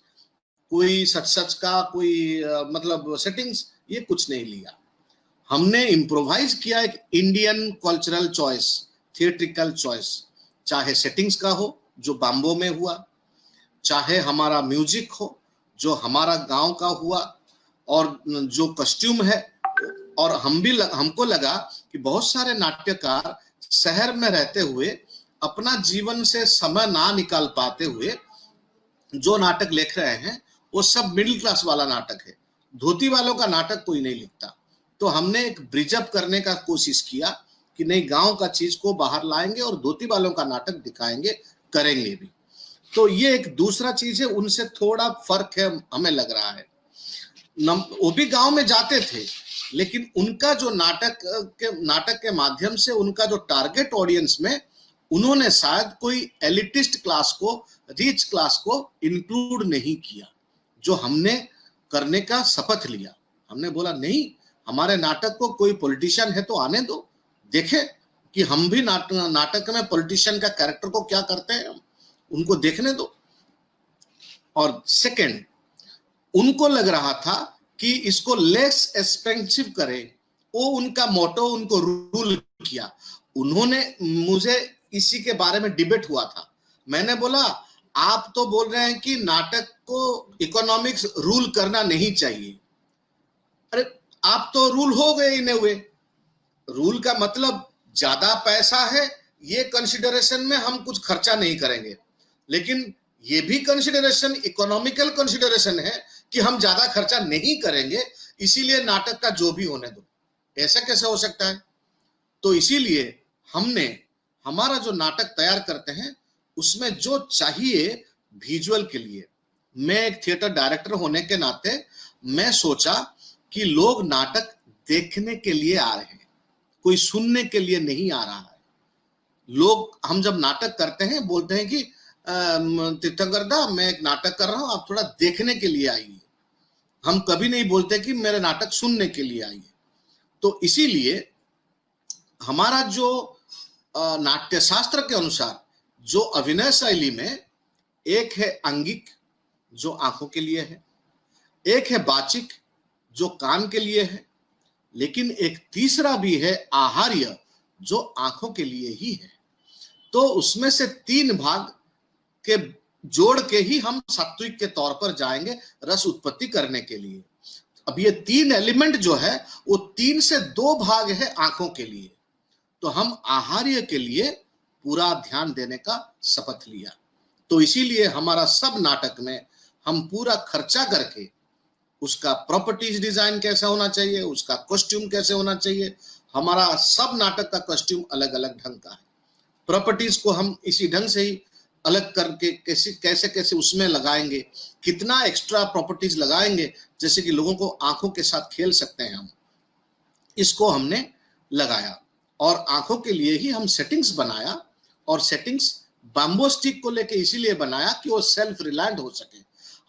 [SPEAKER 1] कोई सच का कोई मतलब सेटिंग्स, ये कुछ नहीं लिया। हमने इम्प्रोवाइज किया एक Indian cultural choice, theatrical choice, चाहे सेटिंग्स का हो जो बाम्बो में हुआ, चाहे हमारा म्यूजिक हो जो हमारा गांव का हुआ, और जो कॉस्ट्यूम है। और हमको लगा कि बहुत सारे नाट्यकार शहर में रहते हुए अपना जीवन से समय ना निकाल पाते हुए जो नाटक लिख रहे हैं वो सब मिडिल क्लास वाला नाटक है, धोती वालों का नाटक कोई नहीं लिखता। तो हमने एक ब्रिज अप करने का कोशिश किया कि नहीं, गांव का चीज को बाहर लाएंगे और धोती वालों का नाटक दिखाएंगे, करेंगे भी। तो ये एक दूसरा चीज है, उनसे थोड़ा फर्क है हमें लग रहा है। वो भी गांव में जाते थे, लेकिन उनका जो नाटक के माध्यम से उनका जो टारगेट ऑडियंस में उन्होंने शायद कोई एलिटिस्ट क्लास को, रिच क्लास को इंक्लूड नहीं किया, जो हमने करने का शपथ लिया। हमने बोला नहीं, हमारे नाटक को कोई पॉलिटिशियन है तो आने दो, देखे कि हम भी नाटक में पॉलिटिशियन का कैरेक्टर को क्या करते हैं, उनको देखने दो। और सेकंड, उनको लग रहा था कि इसको लेस एक्सपेंसिव करें, वो उनका मोटो, उनको रूल किया। उन्होंने मुझे इसी के बारे में डिबेट हुआ था। मैंने बोला आप तो बोल रहे हैं कि नाटक को इकोनॉमिक्स रूल करना नहीं चाहिए। अरे आप तो रूल हो गए इन हुए। रूल का मतलब ज्यादा पैसा है, ये कंसिडरेशन में हम कुछ खर्चा नहीं करेंगे, लेकिन ये भी कंसिडरेशन, इकोनॉमिकल कंसिडरेशन है कि हम ज्यादा खर्चा नहीं करेंगे, इसीलिए नाटक का जो भी होने दो। ऐसा कैसे हो सकता है? तो इसीलिए हमने हमारा जो नाटक तैयार करते हैं उसमें जो चाहिए विजुअल के लिए, मैं एक थिएटर डायरेक्टर होने के नाते मैं सोचा कि लोग नाटक देखने के लिए आ रहे हैं, कोई सुनने के लिए नहीं आ रहा है। लोग, हम जब नाटक करते हैं बोलते हैं कि तीर्थंकर दा मैं एक नाटक कर रहा हूं, आप थोड़ा देखने के लिए आइए। हम कभी नहीं बोलते कि मेरे नाटक सुनने के लिए आइए। तो इसीलिए हमारा जो नाट्य शास्त्र के अनुसार जो अभिनय शैली में, एक है अंगिक जो आंखों के लिए है, एक है वाचिक जो कान के लिए है, लेकिन एक तीसरा भी है आहार्य जो आंखों के लिए ही है। तो उसमें से 3 भाग के जोड़ के ही हम सात्विक के तौर पर जाएंगे रस उत्पत्ति करने के लिए। अब ये 3 एलिमेंट जो है वो 3 से 2 भाग है आंखों के लिए। तो हम आहार्य के लिए पूरा ध्यान देने का शपथ लिया। तो इसीलिए हमारा सब नाटक में हम पूरा खर्चा करके उसका प्रॉपर्टीज डिजाइन कैसा होना चाहिए, उसका कॉस्ट्यूम कैसे होना चाहिए, हमारा सब नाटक का कॉस्ट्यूम अलग अलग ढंग का है। प्रॉपर्टीज को हम इसी ढंग से ही अलग करके कैसे कैसे उसमें लगाएंगे, कितना एक्स्ट्रा प्रॉपर्टीज लगाएंगे जैसे कि लोगों को आंखों के साथ खेल सकते हैं हम, इसको हमने लगाया और आंखों के लिए ही हम सेटिंग्स बनाया। और सेटिंग्स बैम्बो स्टिक को लेके इसीलिए बनाया कि वो सेल्फ रिलायंट हो सके,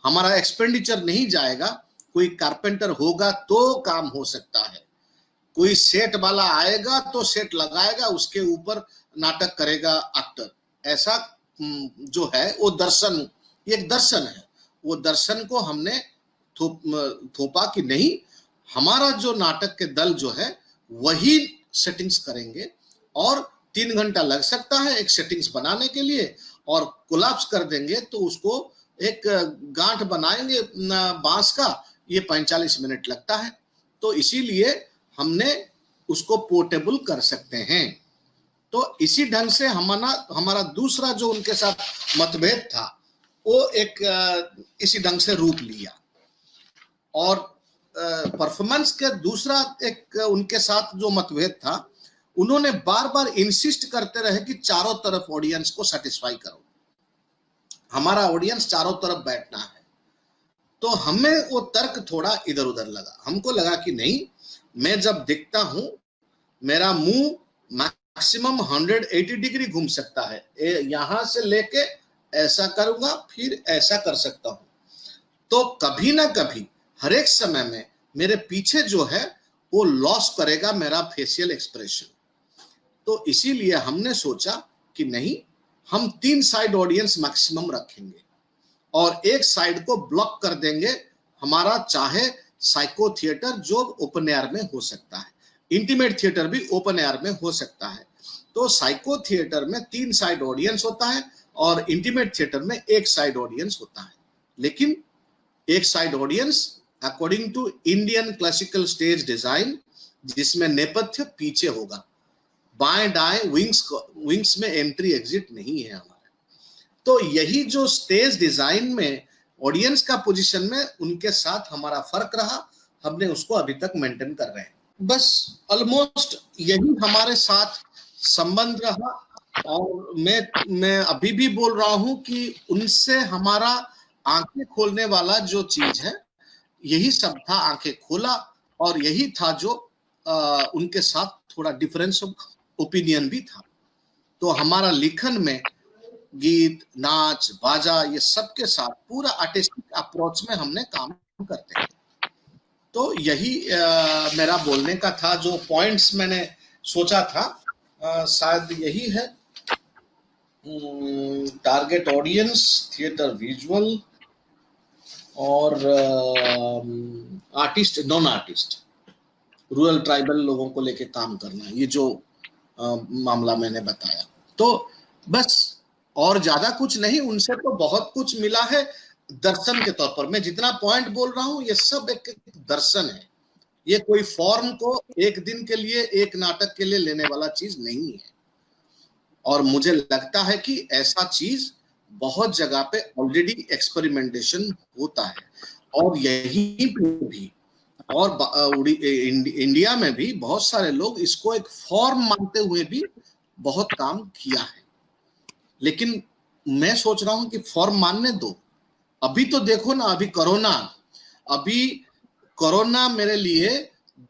[SPEAKER 1] हमारा एक्सपेंडिचर नहीं जाएगा। कोई कारपेंटर होगा तो काम हो सकता है, कोई सेट वाला आएगा तो सेट लगाएगा, उसके ऊपर नाटक करेगा एक्टर। ऐसा जो है वो दर्शन, एक दर्शन है, वो दर्शन को हमने थोपा कि नहीं, हमारा जो नाटक के दल जो है वही सेटिंग्स करेंगे और 3 घंटा लग सकता है एक सेटिंग्स बनाने के लिए, और कोलैप्स कर देंगे तो उसको एक गांठ बनाएंगे बांस का, ये 45 मिनट लगता है। तो इसीलिए हमने उसको पोर्टेबल कर सकते हैं। तो इसी ढंग से हमारा दूसरा जो उनके साथ मतभेद था वो एक इसी ढंग से रूप लिया। और परफॉर्मेंस के दूसरा एक उनके साथ जो मतभेद था, उन्होंने बार बार इंसिस्ट करते रहे कि चारों तरफ ऑडियंस को सेटिस्फाई करो, हमारा ऑडियंस चारों तरफ बैठना है। तो हमें वो तर्क थोड़ा इधर उधर लगा। हमको लगा कि नहीं, मैं जब दिखता हूं मेरा मुंह मैक्सिमम 180 डिग्री घूम सकता है, यहां से लेके ऐसा करूंगा फिर ऐसा कर सकता हूं, तो कभी ना कभी हर एक समय में मेरे पीछे जो है वो लॉस करेगा मेरा फेशियल एक्सप्रेशन। तो इसीलिए हमने सोचा कि नहीं, हम 3 साइड ऑडियंस मैक्सिमम रखेंगे और एक साइड को ब्लॉक कर देंगे। हमारा चाहे साइको थिएटर जो ओपन एयर में हो सकता है, इंटीमेट थिएटर भी ओपन एयर में हो सकता है। तो साइको थिएटर में 3 साइड ऑडियंस होता है और इंटीमेट थिएटर में 1 साइड ऑडियंस होता है। लेकिन एक side audience according to Indian classical stage design, जिसमें नेपथ्य पीछे होगा, बाएं दाएं विंग्स में एंट्री एग्जिट नहीं है हमारे। तो यही जो स्टेज डिजाइन में ऑडियंस का पोजीशन में उनके साथ हमारा फर्क रहा, हमने उसको अभी तक मेंटेन कर रहे हैं। बस ऑलमोस्ट यही हमारे साथ संबंध रहा। और मैं अभी भी बोल रहा हूं कि उनसे हमारा आंखें खोलने वाला जो चीज है यही सब था, आंखें खोला। और यही था जो उनके साथ थोड़ा डिफरेंस ऑफ ओपिनियन भी था। तो हमारा लिखन में गीत, नाच, बाजा, ये सब के साथ पूरा आर्टिस्टिक अप्रोच में हमने काम करते हैं। तो यही मेरा बोलने का था, जो पॉइंट्स मैंने सोचा था शायद यही है। टारगेट ऑडियंस, थिएटर विजुअल और artist, non artist, rural tribal लोगों को लेके काम करना, ये जो मामला मैंने बताया। तो बस और ज्यादा कुछ नहीं, उनसे तो बहुत कुछ मिला है दर्शन के तौर पर। मैं जितना पॉइंट बोल रहा हूँ ये सब एक दर्शन है, ये कोई फॉर्म को एक दिन के लिए, एक नाटक के लिए लेने वाला चीज नहीं है। और मुझे लगता है कि ऐसा चीज बहुत जगह पे ऑलरेडी एक्सपेरिमेंटेशन होता है, और यहीं पे भी और इंडिया में भी बहुत सारे लोग इसको एक फॉर्म मानते हुए भी बहुत काम किया है। लेकिन मैं सोच रहा हूं कि फॉर्म मानने दो। अभी तो देखो ना, अभी कोरोना मेरे लिए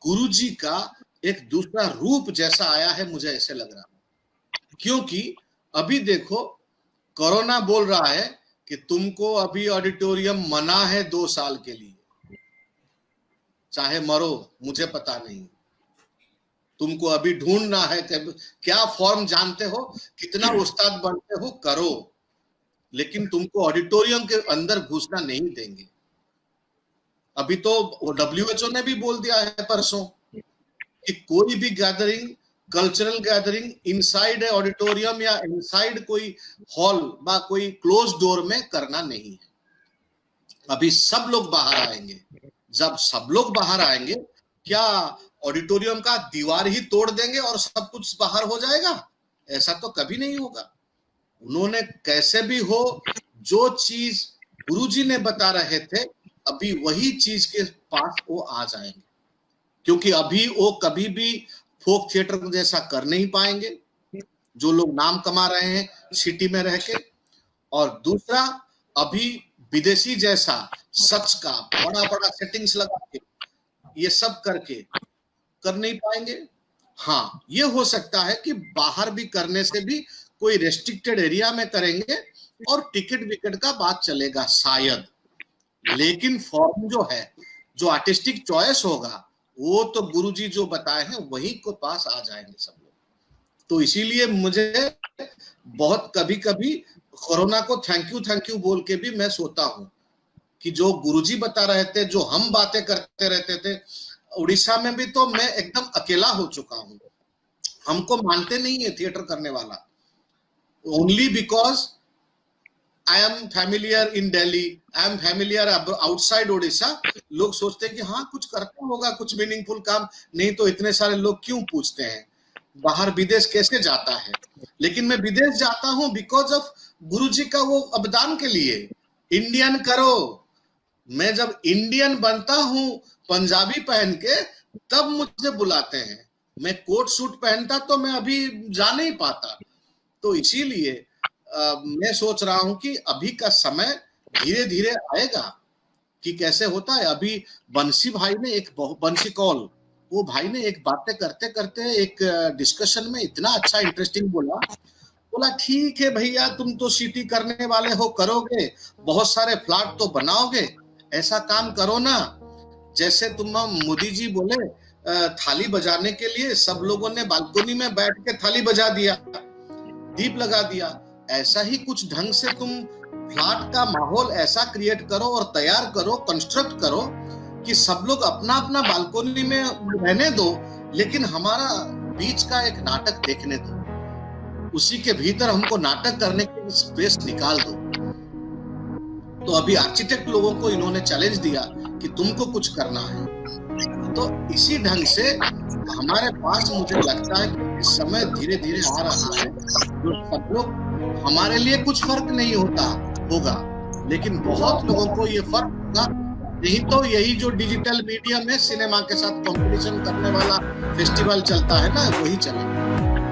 [SPEAKER 1] गुरुजी का एक दूसरा रूप जैसा आया है, मुझे ऐसे लग रहा है। क्योंकि अभी देखो, कोरोना बोल रहा है कि तुमको अभी ऑडिटोरियम मना है 2 साल के लिए, चाहे मरो, मुझे पता नहीं, तुमको अभी ढूंढना है क्या फॉर्म जानते हो, कितना उस्ताद बनते हो, करो, लेकिन तुमको ऑडिटोरियम के अंदर घुसना नहीं देंगे। अभी तो WHO ने भी बोल दिया है परसों कि कोई भी gathering, cultural gathering inside auditorium या इनसाइड कोई हॉल बा कोई क्लोज डोर में करना नहीं है। अभी सब लोग बाहर आएंगे। जब सब लोग बाहर आएंगे, क्या ऑडिटोरियम का दीवार ही तोड़ देंगे और सब कुछ बाहर हो जाएगा? ऐसा तो कभी नहीं होगा। उन्होंने कैसे भी हो, जो चीज गुरुजी ने बता रहे थे, अभी वही चीज के पास वो आ जाएंगे। क्योंकि अभी वो कभी भी फोक थिएटर जैसा कर नहीं पाएंगे, जो लोग नाम कमा रहे हैं सिटी में रह के। और दूसरा, अभी विदेशी जैसा सच का बड़ा बड़ा सेटिंग्स लगा के ये सब करके कर नहीं पाएंगे। हाँ, ये हो सकता है कि बाहर भी करने से भी कोई रेस्ट्रिक्टेड एरिया में करेंगे और टिकट विकेट का बात चलेगा शायद, लेकिन फॉर्म जो है, जो आर्टिस्टिक चॉइस होगा, वो तो गुरुजी जो बताए हैं वही को पास आ जाएंगे सब लोग। तो इसीलिए मुझे बहुत कभी-कभी कोरोना को थैंक यू बोल के भी मैं सोता हूँ कि जो गुरुजी बता रहे थे, जो हम बातें करते रहते थे, उड़ीसा में भी तो मैं एकदम अकेला हो चुका हूँ। हमको मानते नहीं है थिएटर करने वाला, only because I am familiar in Delhi, I am familiar outside Odisha. लोग सोचते हैं कि हाँ कुछ करता होगा, कुछ मीनिंगफुल काम, नहीं तो इतने सारे लोग क्यों पूछते हैं, बाहर विदेश कैसे जाता है। लेकिन मैं विदेश जाता हूँ बिकॉज ऑफ गुरुजी का वो अवदान के लिए। इंडियन करो, मैं जब इंडियन बनता हूँ पंजाबी पहन के, तब मुझे बुलाते हैं। मैं कोट सूट पहनता तो मैं अभी जा नहीं पाता। तो इसीलिए मैं सोच रहा हूं कि अभी का समय धीरे धीरे आएगा कि कैसे होता है। अभी बंसी भाई ने एक बंसी कौल, वो भाई ने एक बातें करते करते एक डिस्कशन में इतना अच्छा इंटरेस्टिंग बोला ठीक है भैया, तुम तो सिटी करने वाले हो, करोगे, बहुत सारे फ्लैट तो बनाओगे, ऐसा काम करो ना, जैसे तुम मोदी जी बोले थाली बजाने के लिए सब लोगों ने बालकनी में बैठ के थाली बजा दिया, दीप लगा दिया, ऐसा ही कुछ ढंग से तुम फ्लैट का माहौल ऐसा क्रिएट करो और तैयार करो, कंस्ट्रक्ट करो कि सब लोग अपना अपना बालकनी में रहने दो, लेकिन हमारा बीच का एक नाटक देखने दो, उसी के भीतर हमको नाटक करने की स्पेस निकाल दो। तो अभी आर्किटेक्ट लोगों को इन्होंने चैलेंज दिया कि तुमको कुछ करना है। तो इसी ढंग से हमारे पास मुझे लगता है कि इस समय धीरे धीरे आ रहा है, जो सब लोग, हमारे लिए कुछ फर्क नहीं होगा, लेकिन बहुत लोगों को ये फर्क होगा। नहीं तो यही जो डिजिटल मीडिया में सिनेमा के साथ कंपटीशन करने वाला फेस्टिवल चलता है ना, वही चलेगा।